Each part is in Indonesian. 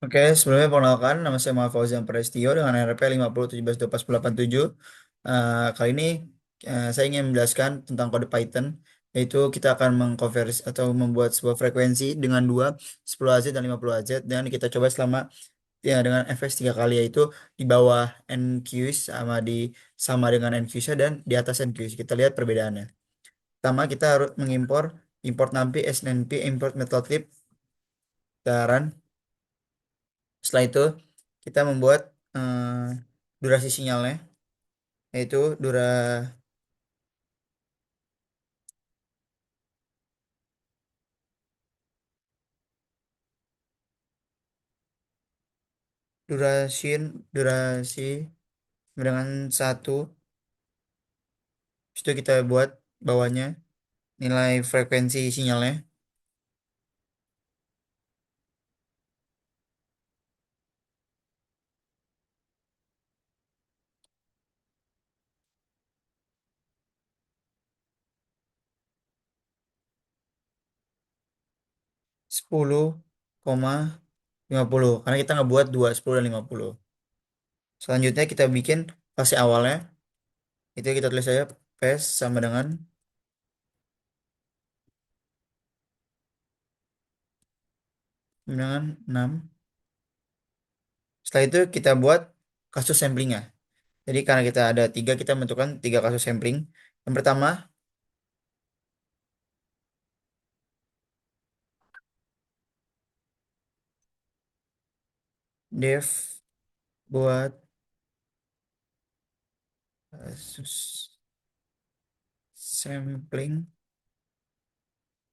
Oke, sebelumnya perkenalkan, nama saya Muhammad Fauzan Prestio dengan RP 50171247. Kali ini saya ingin menjelaskan tentang kode Python, yaitu kita akan mengkonversi atau membuat sebuah frekuensi dengan dua 10 AZ dan 50 AZ, dan kita coba selama ya dengan fs 3 kali, yaitu di bawah NQs sama dengan NQs dan di atas NQs. Kita lihat perbedaannya. Pertama, kita harus import nampi, snp, import matplotlib, dan setelah itu kita membuat durasi sinyalnya, yaitu durasi durasi dengan satu. Itu kita buat bawahnya nilai frekuensi sinyalnya. 10,50 karena kita ngebuat dua 10 dan 50. Selanjutnya kita bikin fase awalnya, itu kita tulis saja fase sama dengan 6. Setelah itu kita buat kasus samplingnya. Jadi karena kita ada tiga, kita menentukan tiga kasus sampling. Yang pertama, def buat kasus sampling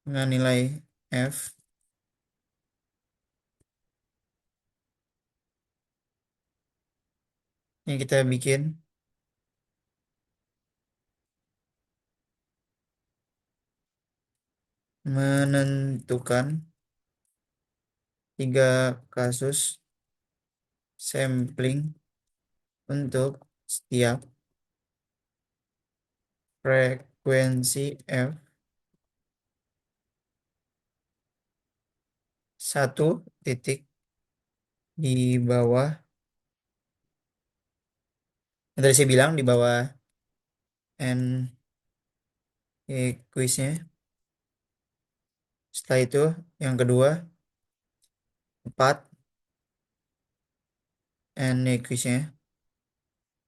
dengan nilai F. Ini kita bikin menentukan tiga kasus sampling untuk setiap frekuensi F. Satu titik di bawah, yang tadi saya bilang di bawah N kuisnya. Setelah itu yang kedua 4 N kuisnya.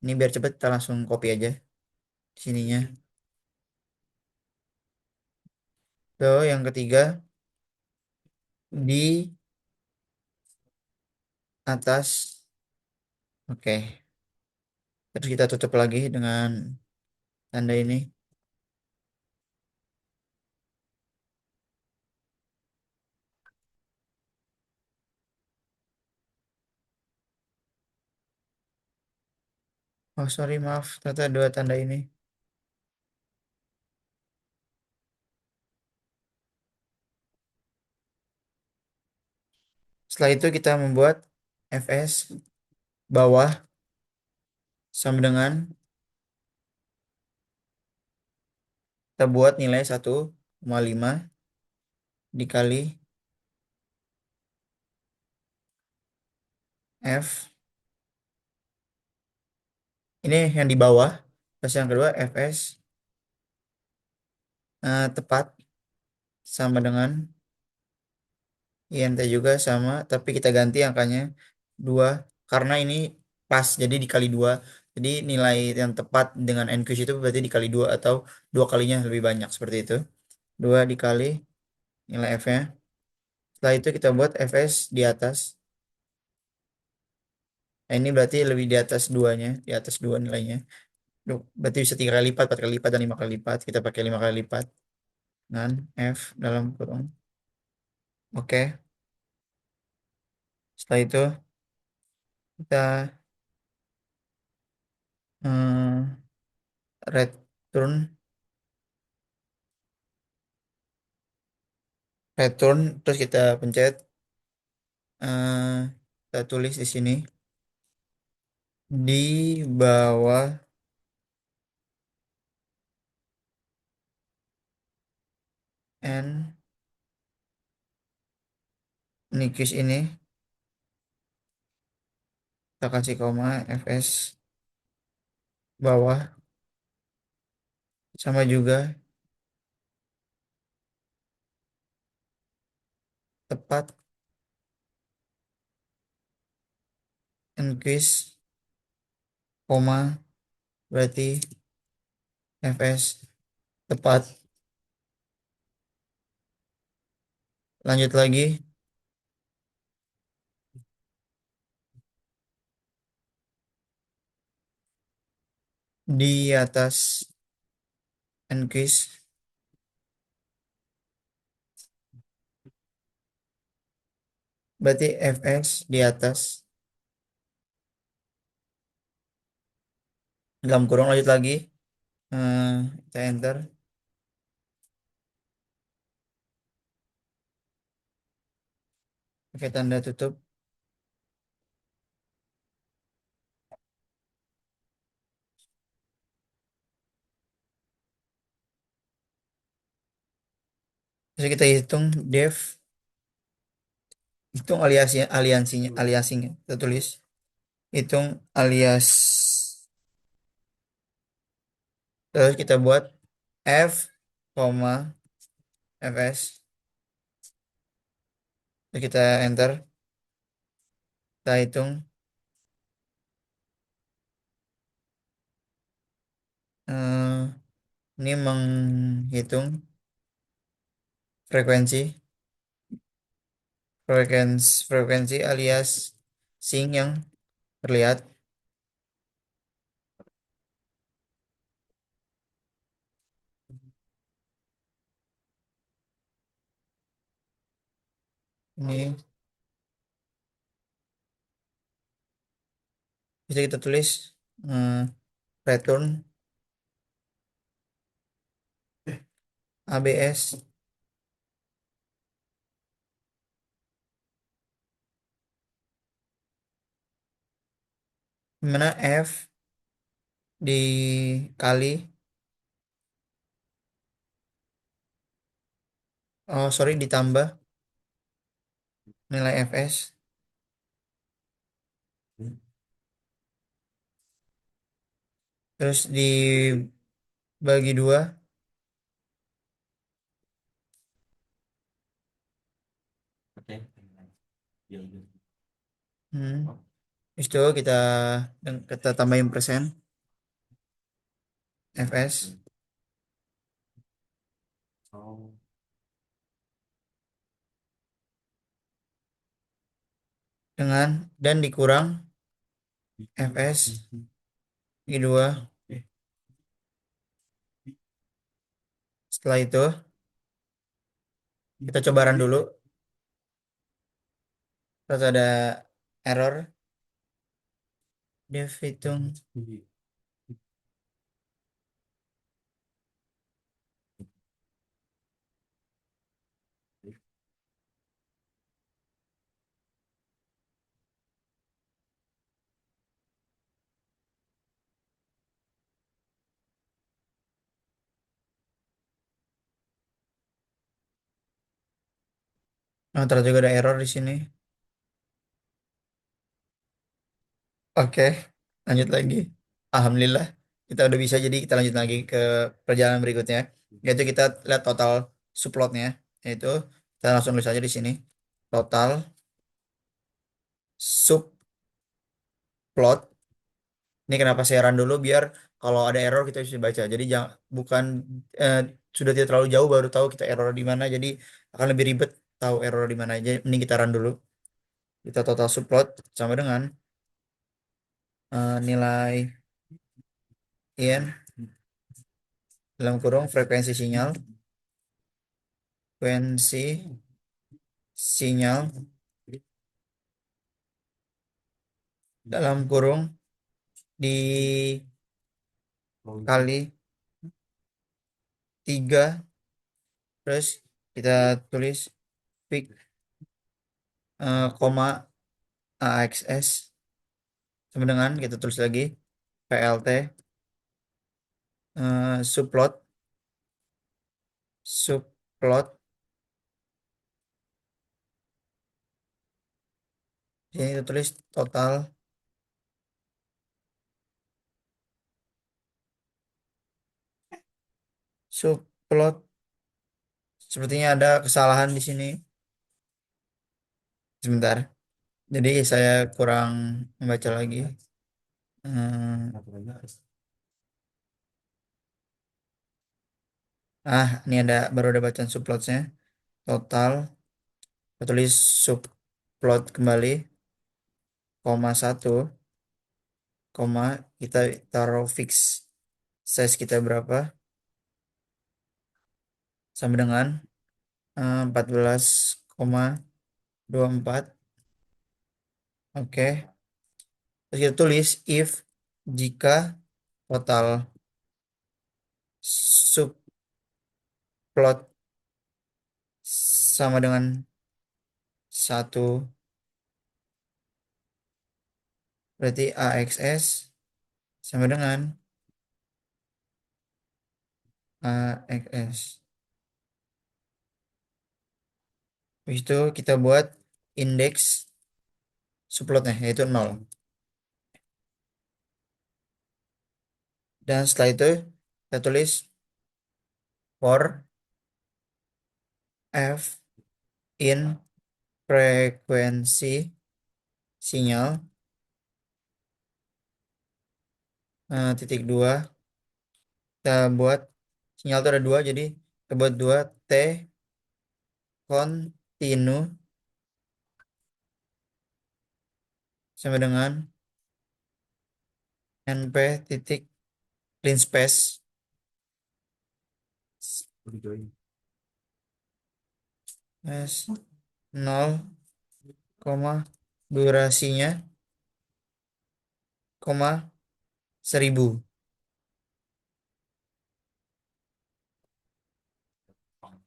Ini biar cepet kita langsung copy aja di sininya. Lalu yang ketiga di atas. Oke. Terus kita tutup lagi dengan tanda ini. Oh sorry, maaf, ternyata dua tanda ini. Setelah itu kita membuat fs bawah sama dengan, kita buat nilai 1,5 dikali F. Ini yang di bawah. Terus yang kedua fs tepat sama dengan INT juga sama, tapi kita ganti angkanya 2 karena ini pas, jadi dikali 2. Jadi nilai yang tepat dengan NQs itu berarti dikali 2 atau dua kalinya lebih banyak, seperti itu. 2 dikali nilai F-nya. Setelah itu kita buat fs di atas. Nah, ini berarti lebih di atas duanya, di atas 2 nilainya. Berarti bisa 3 kali lipat, 4 kali lipat, dan 5 kali lipat. Kita pakai 5 kali lipat dengan F dalam kurung. Oke. Setelah itu kita hmm, return return, terus kita pencet, eh, kita tulis di sini di bawah N Nikis ini Kita kasih koma fs bawah sama juga tepat increase koma berarti fs tepat. Lanjut lagi di atas increase berarti fs di atas dalam kurung. Lanjut lagi. Kita enter pakai tanda tutup. Terus kita hitung def, hitung aliansinya. Kita tulis hitung alias. Terus kita buat f, koma, fs. Terus kita enter. Kita hitung eh, ini menghitung frekuensi frekuensi alias sing yang terlihat. Ini bisa kita tulis eh, return ABS dimana F dikali, oh sorry, ditambah nilai Fs terus dibagi dua. hmm. Habis itu kita tambahin persen Fs dengan dan dikurang Fs bagi dua. Setelah itu kita coba run dulu. Terus ada error. Dev hitung. Nah, terus juga ada error di sini. Oke, lanjut lagi. Alhamdulillah, kita udah bisa. Jadi kita lanjut lagi ke perjalanan berikutnya. Yaitu kita lihat total subplotnya. Yaitu kita langsung tulis aja di sini. Total subplot. Ini kenapa saya run dulu biar kalau ada error kita bisa baca. Jadi jangan bukan eh, sudah tidak terlalu jauh baru tahu kita error di mana. Jadi akan lebih ribet tahu error di mana. Jadi mending kita run dulu. Kita total subplot sama dengan nilai in dalam kurung frekuensi sinyal dalam kurung dikali 3. Terus kita tulis peak koma AXS sama dengan kita tulis lagi PLT subplot. Jadi kita tulis total Subplot. Sepertinya ada kesalahan di sini. Sebentar. Jadi saya kurang membaca lagi. Hmm, ini ada baru ada bacaan subplotnya. Total. Kita tulis subplot kembali. Koma satu. Koma. Kita taruh fix size kita berapa. Sama dengan 14,24. Oke. Terus kita tulis if jika total subplot sama dengan satu, berarti AXS sama dengan AXS. Habis itu kita buat indeks subplotnya yaitu 0. Dan setelah itu kita tulis for F in frekuensi sinyal titik dua. Kita buat sinyal itu ada dua, jadi kita buat dua T kontinu sama dengan NP titik clean space S 0, durasinya, 1000.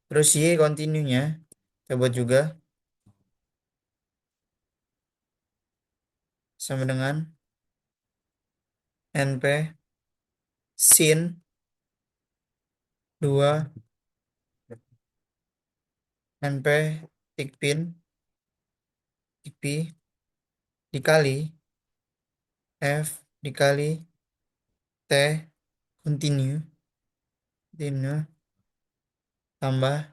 Terus Y kontinunya kita buat juga sama dengan NP sin 2 NP tik pin tik P dikali F dikali T continue continue tambah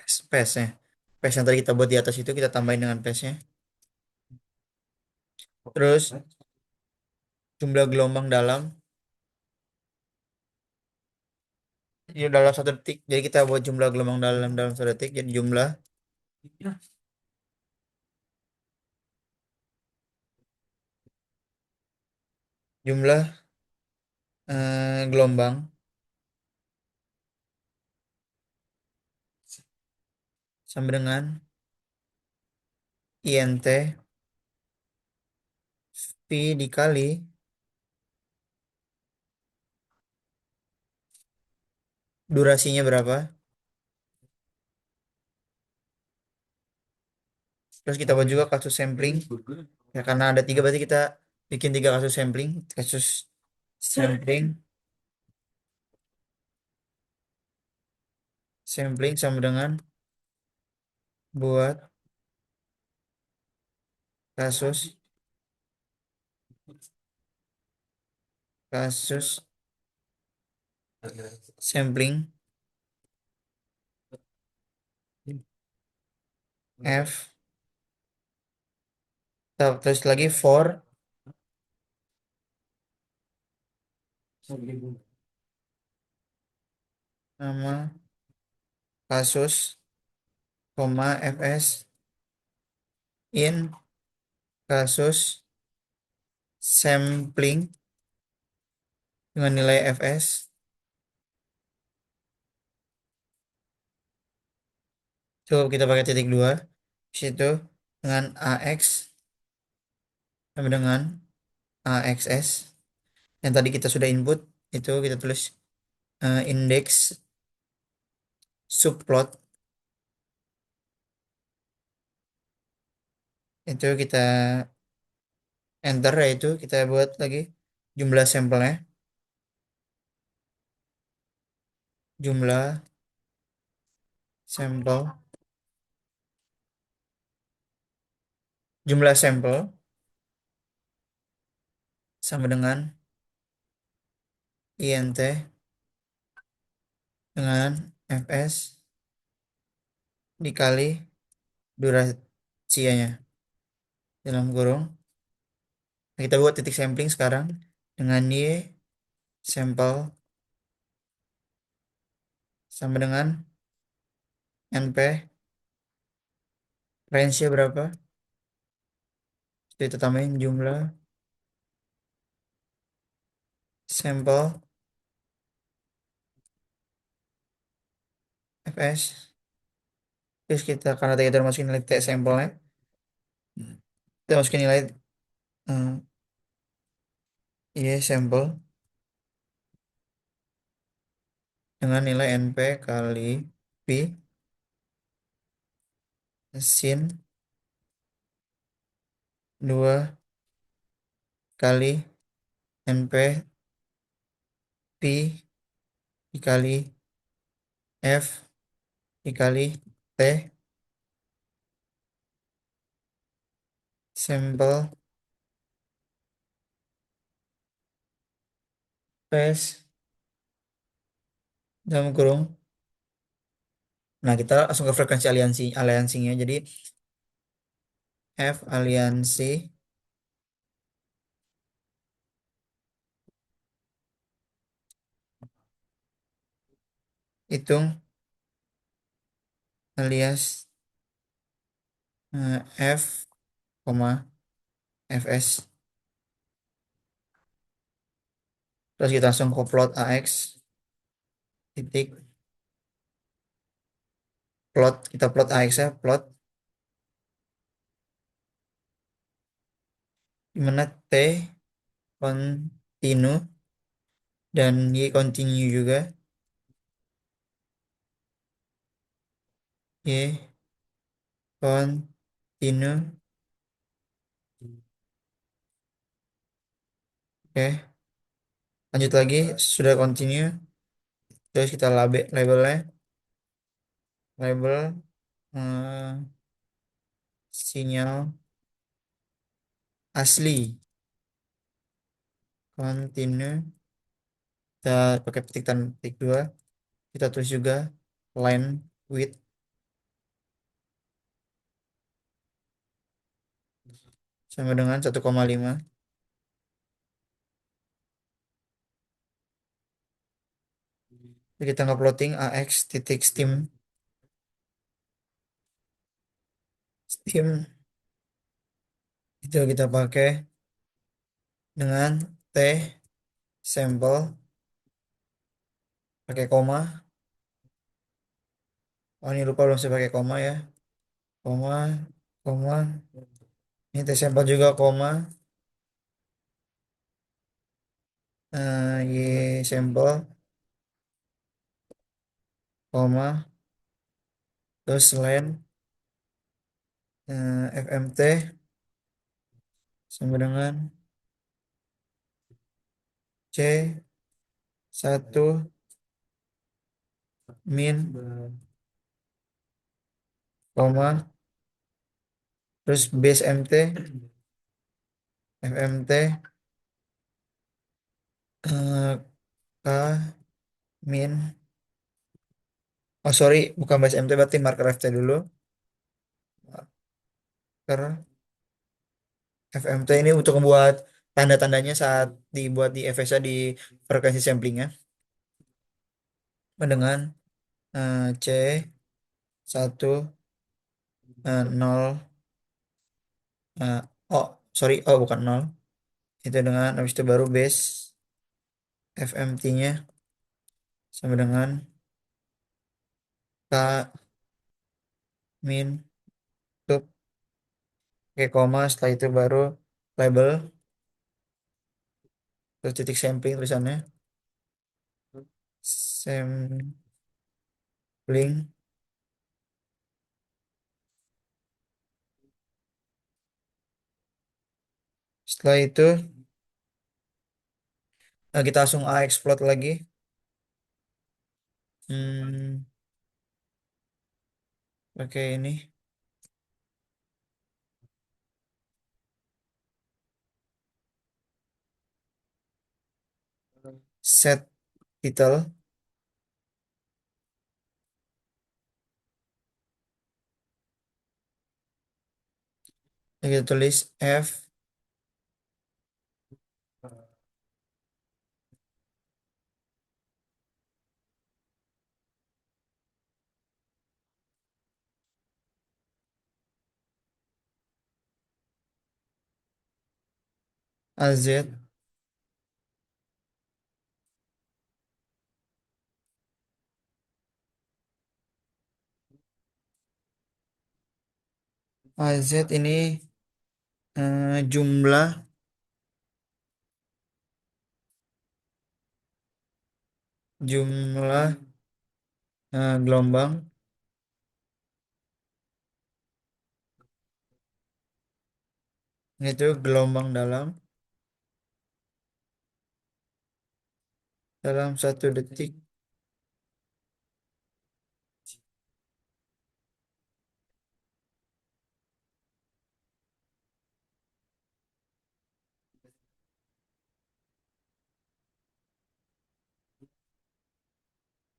space-nya. Space yang tadi kita buat di atas itu kita tambahin dengan space-nya. Terus jumlah gelombang dalam ya dalam 1 detik. Jadi kita buat jumlah gelombang dalam 1 detik. Jadi jumlah gelombang sama dengan INT P dikali durasinya berapa. Terus kita buat juga kasus sampling. Ya karena ada tiga berarti kita bikin tiga kasus sampling. Kasus sampling sampling sama dengan buat kasus kasus sampling F. Terus lagi for nama kasus, Fs in kasus sampling dengan nilai Fs. Coba kita pakai titik dua. Di situ dengan AX sama dengan AXS. Yang tadi kita sudah input, itu kita tulis indeks subplot. Itu kita enter, yaitu kita buat lagi jumlah sampelnya. Jumlah sampel. Jumlah sampel. Sama dengan INT dengan fs dikali durasinya dalam kurung. Nah, kita buat titik sampling sekarang dengan y sampel sama dengan np range-nya berapa. Jadi kita tambahin jumlah sampel fs. Terus kita karena tadi kita udah masukin nilai t sampelnya, kita masukin nilai y sampel dengan nilai np kali p sin 2 kali np p dikali f dikali t sampel fs dalam kurung. Nah, kita langsung ke frekuensi aliansinya. Jadi F aliansi hitung alias F, Fs. Terus kita langsung ke plot AX titik plot, kita plot AX ya, plot dimana T kontinu dan Y kontinu juga. Y kontinu. Oke, lanjut lagi, sudah continue. Terus kita labelnya, label eh, sinyal asli continue. Kita pakai petik dan petik dua. Kita tulis juga line width sama dengan 1,5. Jadi kita nge-plotting AX titik steam itu kita pakai dengan T sampel pakai koma. Oh, ini lupa belum saya pakai koma ya. Koma, koma. Ini T sampel juga koma. Y sampel koma. Terus line FMT sama dengan C1 min koma. Terus base MT FMT K min, oh sorry, bukan base MT, berarti marker FT dulu. Marker FMT ini untuk membuat tanda-tandanya saat dibuat di FSA di frekuensi samplingnya dengan C 1 0 oh sorry, oh bukan 0, itu dengan habis itu baru base FMT-nya sama dengan K min tuh oke koma, setelah itu baru label terus titik sampling tulisannya sampling. Setelah itu kita langsung explode lagi. Hmm, Pakai ini set title, kita tulis F AZ AZ ini jumlah gelombang itu gelombang dalam 1 detik.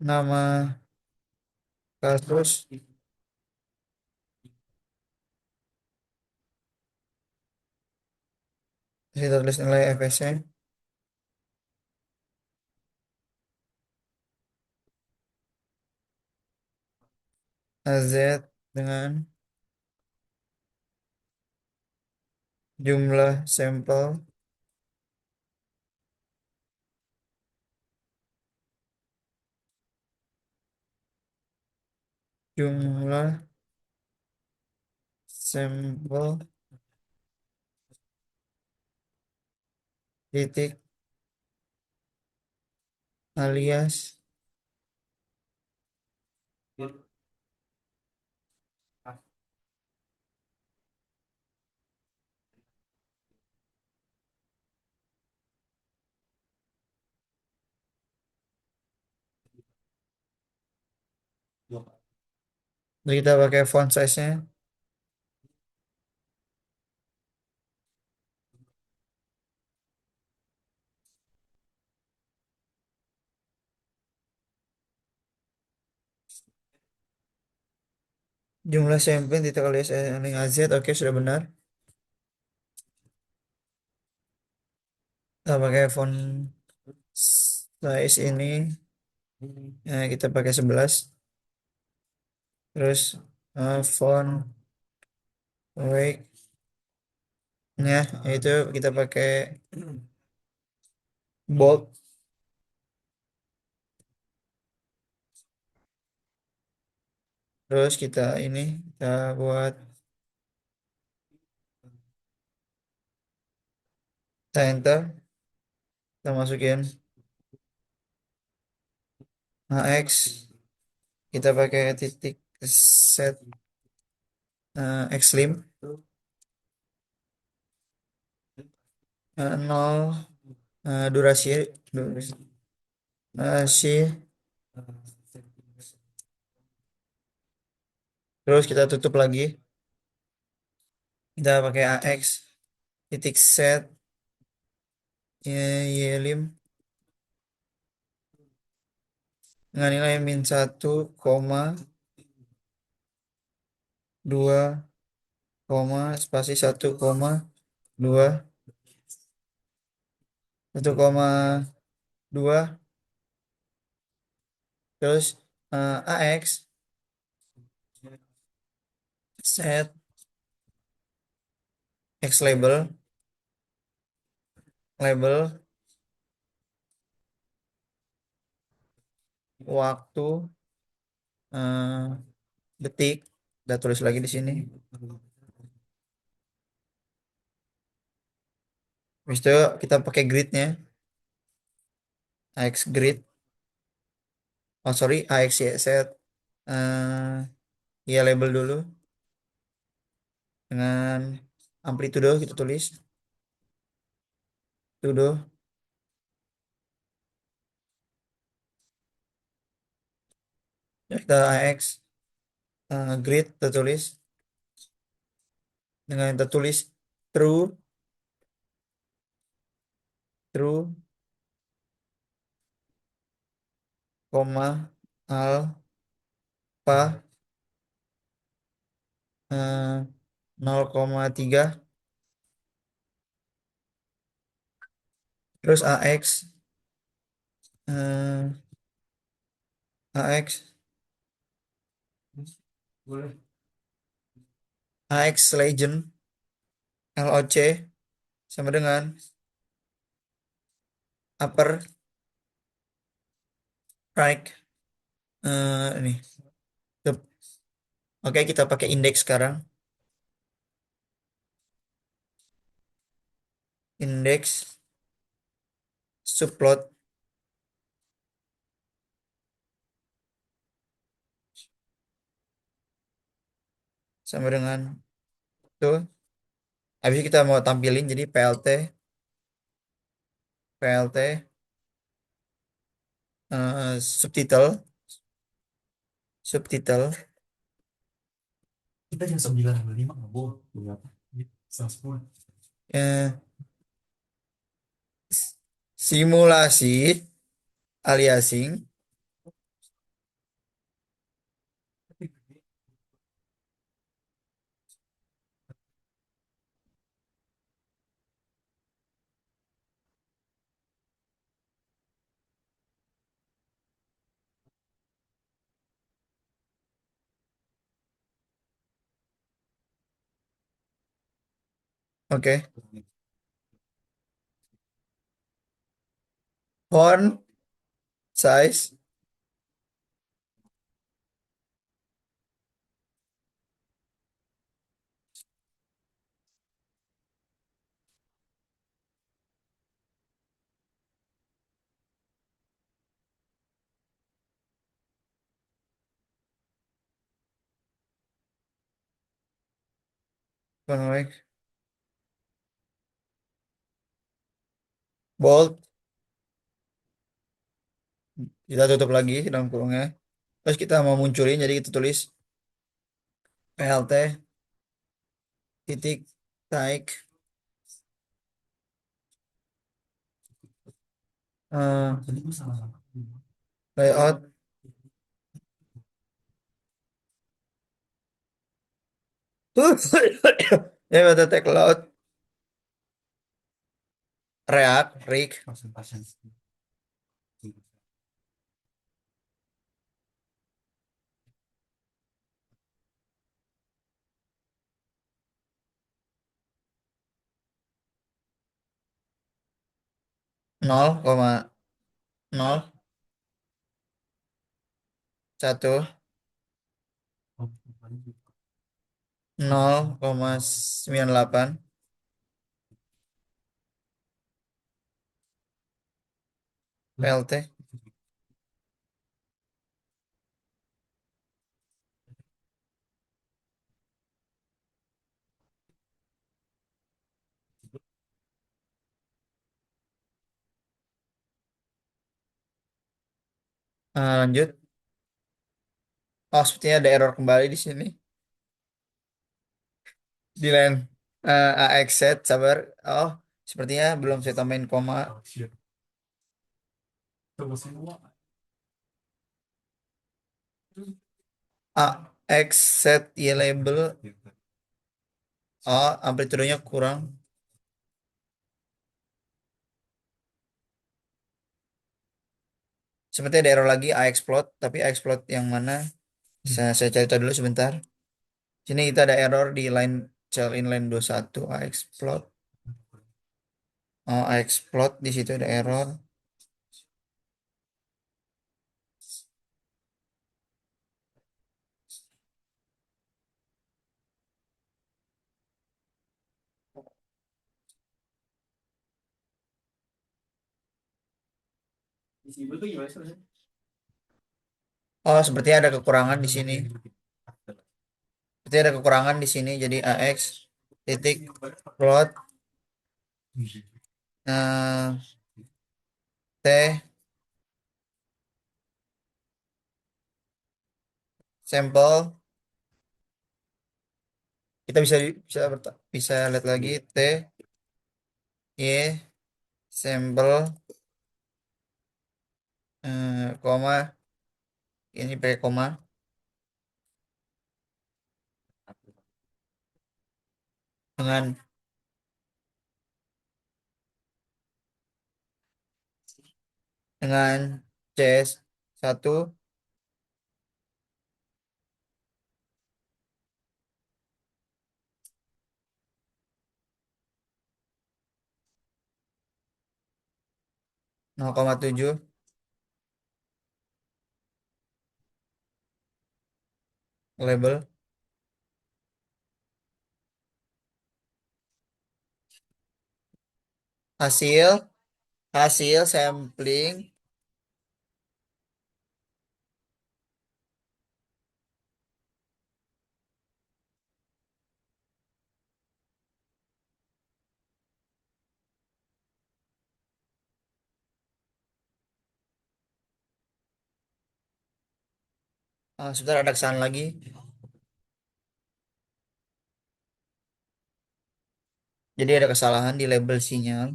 Nama kasus kita tulis nilai fs-nya AZ dengan jumlah sampel jumlah sampel titik alias jadi kita pakai font size-nya jumlah sampel titik alias link AZ. Oke, sudah benar. Kita pakai font size ini kita pakai 11. Terus font weight nya itu kita pakai bold. Terus kita buat, kita enter, kita masukin AX, kita pakai titik set xlim 0 durasi. Terus kita tutup lagi, kita pakai AX titik set ylim dengan nilai -1,2, spasi 1,2, 1,2. Terus AX set X label waktu eh, detik. Kita tulis lagi di sini. Habis itu kita pakai gridnya, AX grid. Oh sorry, AX ya set ya label dulu dengan amplitude kita tulis tuduh. Ya, kita AX grid kita tulis dengan kita tulis true, true. koma alfa, 0,3, terus eh, AX AX Legend LOC sama dengan upper right. Ini. Tuh. Oke, kita pakai indeks sekarang. Indeks subplot sama dengan tuh. Habis itu kita mau tampilin jadi PLT subtitle subtitle Kita jam 9.05 nggak boleh. Berapa? Setengah 10. eh, simulasi aliasing. Oke. Font size bold, kita tutup lagi dalam kurungnya. Terus kita mau munculin, jadi kita tulis PLT titik taik Jadi gue salah. layout. Ya, kita tag layout React Rig Pasien-pasien. 0,01 0,98 PLT. Lanjut. Oh, sepertinya ada error kembali di sini. Di line AX set, sabar. Oh, sepertinya belum saya tambahin koma. Coba semua. AX set y label. Oh, amplitudenya kurang. Sepertinya ada error lagi AX plot, tapi AX plot yang mana? Saya cari tahu dulu sebentar. Sini kita ada error di line cell inline 21 AX plot. Oh, AX plot di situ ada error. Oh, sepertinya ada kekurangan di sini. Seperti ada kekurangan di sini. Jadi AX titik plot eh, T sampel. Kita bisa lihat lagi T Y sampel koma Ini pakai koma. Dengan dengan CS 1 0,7 label. Hasil hasil sampling 'Sebentar ada kesalahan lagi. Jadi ada kesalahan di label sinyal.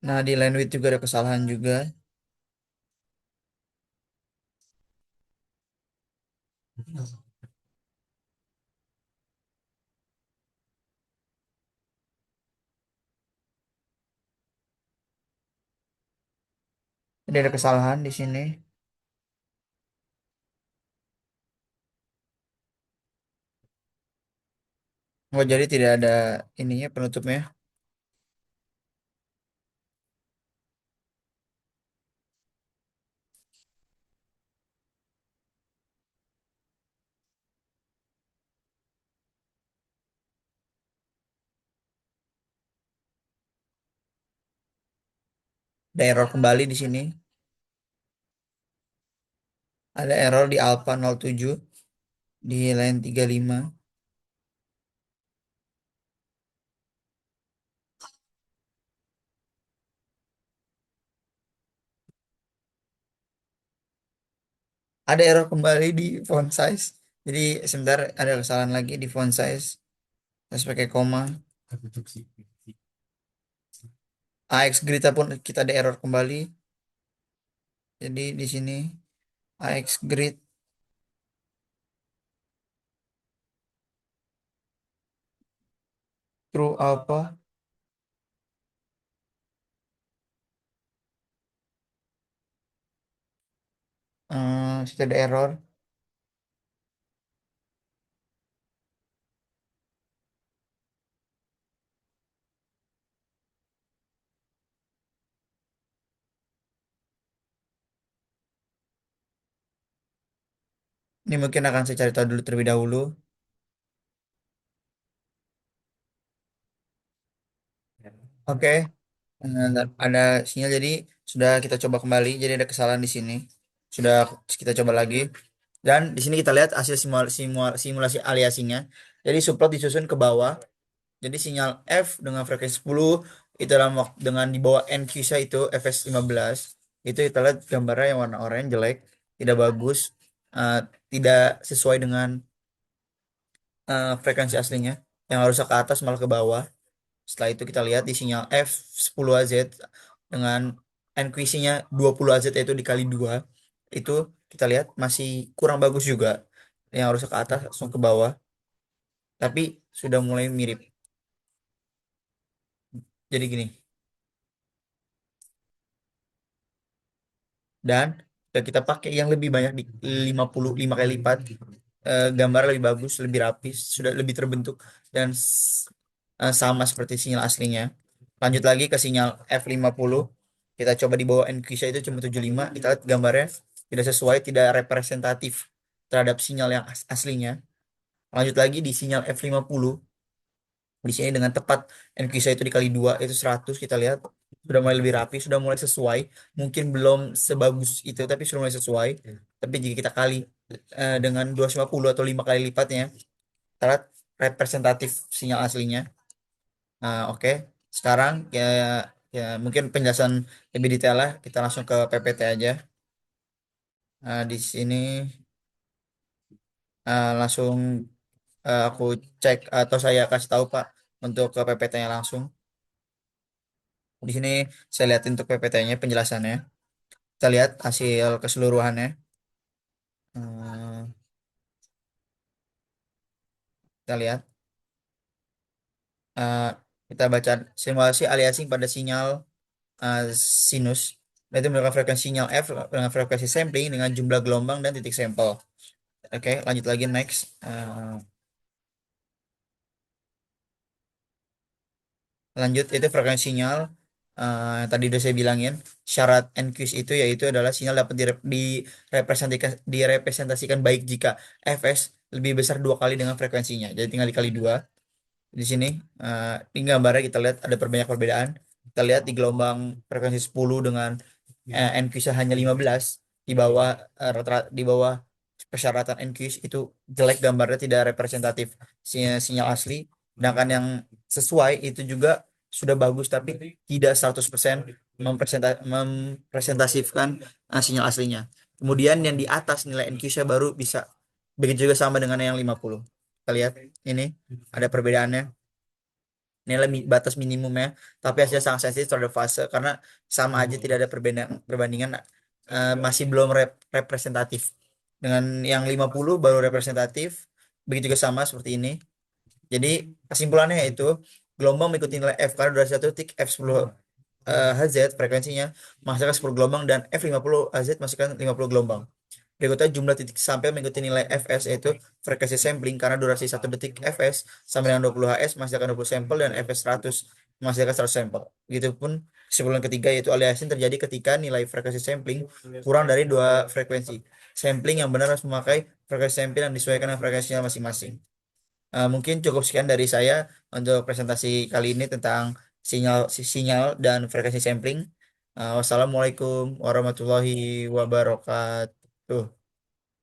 Nah, di line width juga ada kesalahan juga. Jadi ada kesalahan di sini. Oh, jadi tidak ada ininya penutupnya. Ada error kembali di sini. Ada error di alpha 07 di line 35. Ada error kembali di font size. Jadi sebentar ada kesalahan lagi di font size. Harus pakai koma. AX Grid pun kita ada error kembali. Jadi di sini AX Grid true alpha. Sudah ada error. Ini mungkin akan saya cari tahu dulu terlebih dahulu. Oke, ada sinyal jadi sudah kita coba kembali. Jadi ada kesalahan di sini. Sudah kita coba lagi. Dan di sini kita lihat hasil simulasi aliasinya. Jadi subplot disusun ke bawah. Jadi sinyal F dengan frekuensi 10 itu dalam waktu dengan di bawah NQ-nya itu FS15 itu kita lihat gambarnya yang warna oranye jelek, tidak bagus, eh, tidak sesuai dengan frekuensi aslinya yang harusnya ke atas malah ke bawah. Setelah itu kita lihat di sinyal F10AZ dengan NQC-nya 20 AZ yaitu dikali 2 itu kita lihat masih kurang bagus juga. Yang harusnya ke atas langsung ke bawah, tapi sudah mulai mirip. Jadi gini, dan kita pakai yang lebih banyak di 55 kali lipat, gambar lebih bagus, lebih rapi, sudah lebih terbentuk dan sama seperti sinyal aslinya. Lanjut lagi ke sinyal F50. Kita coba di bawah NQC itu cuma 75. Kita lihat gambarnya tidak sesuai, tidak representatif terhadap sinyal yang aslinya. Lanjut lagi di sinyal F50. Di sini dengan tepat NQC itu dikali 2 itu 100, kita lihat sudah mulai lebih rapi, sudah mulai sesuai. Mungkin belum sebagus itu tapi sudah mulai sesuai. Tapi jika kita kali dengan 250 atau 5 kali lipatnya, kita lihat representatif sinyal aslinya. Nah, oke. Sekarang ya, ya, ya mungkin penjelasan lebih detail lah. Kita langsung ke PPT aja. Di sini langsung aku cek atau saya kasih tahu Pak untuk ke PPT-nya langsung. Di sini saya lihatin untuk PPT-nya penjelasannya. Kita lihat hasil keseluruhannya. Eh, kita lihat. eh, kita baca simulasi aliasing pada sinyal eh, sinus. Itu menggunakan frekuensi sinyal F dengan frekuensi sampling dengan jumlah gelombang dan titik sampel. Oke, lanjut lagi next. Lanjut itu frekuensi sinyal yang tadi udah saya bilangin. Syarat NQS itu yaitu adalah sinyal dapat direpresentasikan baik jika Fs lebih besar dua kali dengan frekuensinya. Jadi tinggal dikali dua. Di sini di gambarnya kita lihat ada perbedaan. Kita lihat di gelombang frekuensi 10 dengan NQS hanya 15 di bawah rata-rata di bawah persyaratan NQS itu jelek, gambarnya tidak representatif sinyal asli. Sedangkan yang sesuai itu juga sudah bagus tapi tidak 100% mempresentasikan sinyal aslinya. Kemudian yang di atas nilai NQS-nya baru bisa. Begitu juga sama dengan yang 50. Kita lihat ini ada perbedaannya, nilai batas minimumnya, tapi hasilnya sangat sensitif terhadap fase karena sama aja tidak ada perbandingan, masih belum representatif. Dengan yang 50 baru representatif, begitu juga sama seperti ini. Jadi kesimpulannya yaitu gelombang mengikuti nilai F karena durasi satu titik F10 Hz frekuensinya menghasilkan 10 gelombang dan F50 Hz menghasilkan 50 gelombang. Berikutnya jumlah titik sampel mengikuti nilai Fs yaitu frekuensi sampling karena durasi satu detik Fs sama dengan 20 Hs menghasilkan 20 sampel dan Fs 100 menghasilkan 100 sampel. Begitupun kesimpulan ketiga yaitu aliasing terjadi ketika nilai frekuensi sampling kurang dari dua frekuensi. Sampling yang benar harus memakai frekuensi sampling yang disesuaikan dengan frekuensinya masing-masing. Mungkin cukup sekian dari saya untuk presentasi kali ini tentang sinyal dan frekuensi sampling. Wassalamualaikum warahmatullahi wabarakatuh.